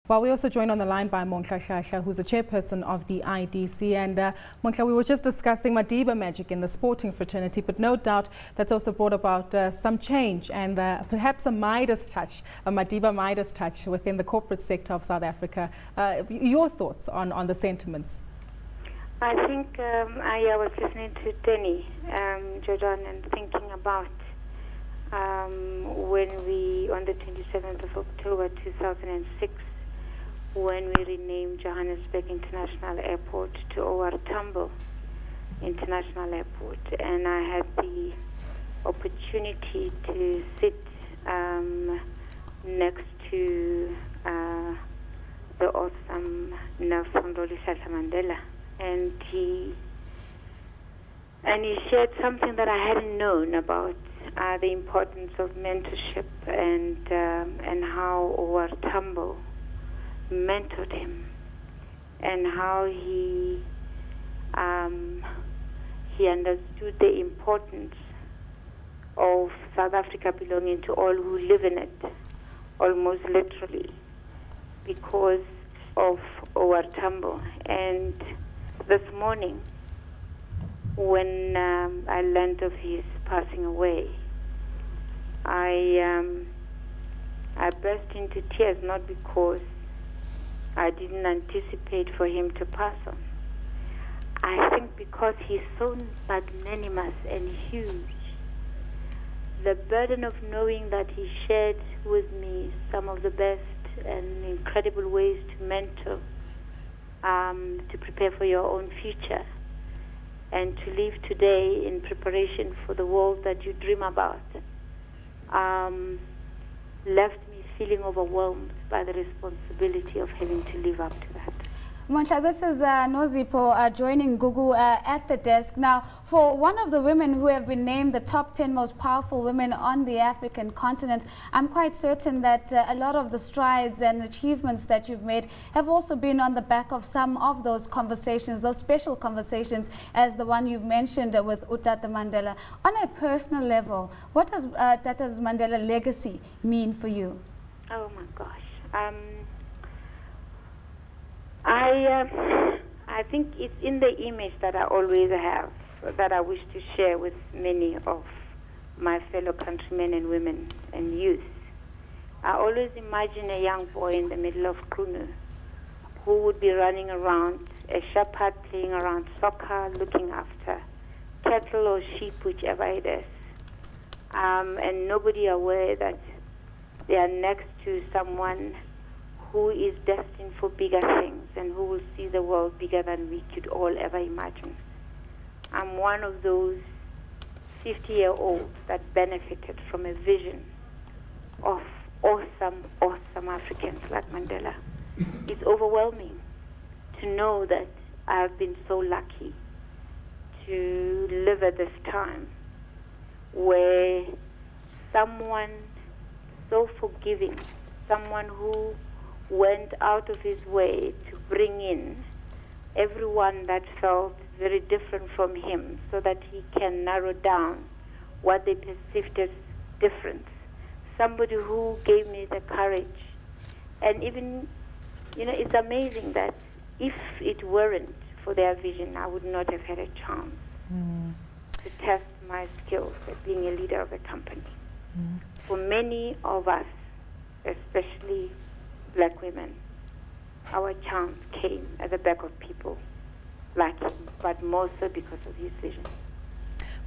Well, we also joined on the line by Monhla Hlahla, who's the chairperson of the IDC. And Monhla, we were just discussing Madiba magic in the sporting fraternity, but no doubt that's also brought about some change and perhaps a Midas touch, a Madiba Midas touch within the corporate sector of South Africa. Your thoughts on the sentiments? I think I was listening to Denny, Jordan, and thinking about when we, on the 27th of October 2006, when we renamed Johannesburg International Airport to OR Tambo International Airport, and I had the opportunity to sit next to the awesome Nelson Mandela, and he shared something that I hadn't known about the importance of mentorship and how OR Tambo mentored him, and how he understood the importance of South Africa belonging to all who live in it, almost literally, because of OR Tambo. And this morning, when I learned of his passing away, I burst into tears, not because I didn't anticipate for him to pass on. I think because he's so magnanimous and huge, the burden of knowing that he shared with me some of the best and incredible ways to mentor, to prepare for your own future, and to live today in preparation for the world that you dream about, left me feeling overwhelmed by the responsibility of having to live up to that. Monhla, this is Nozipho joining Gugu at the desk. Now, for one of the women who have been named the top 10 most powerful women on the African continent, I'm quite certain that a lot of the strides and achievements that you've made have also been on the back of some of those conversations, those special conversations, as the one you've mentioned with Utata Mandela. On a personal level, what does Tata Mandela legacy mean for you? Oh my gosh. I think it's in the image that I always have, that I wish to share with many of my fellow countrymen and women and youth. I always imagine a young boy in the middle of Kunu who would be running around, a shepherd playing around soccer, looking after cattle or sheep, whichever it is, and nobody aware that they are next to someone who is destined for bigger things and who will see the world bigger than we could all ever imagine. I'm one of those 50-year-olds that benefited from a vision of awesome Africans like Mandela. It's overwhelming to know that I've been so lucky to live at this time where someone so forgiving, someone who went out of his way to bring in everyone that felt very different from him so that he can narrow down what they perceived as difference. Somebody who gave me the courage. And even, it's amazing that if it weren't for their vision, I would not have had a chance to test my skills at being a leader of a company. For many of us, especially black women, our chance came at the back of people like him, but more so because of his vision.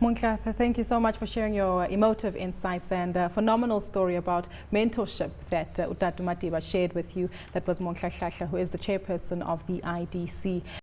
Monhla, thank you so much for sharing your emotive insights and a phenomenal story about mentorship that Utata Madiba shared with you. That was Monhla Hlahla, who is the chairperson of the IDC.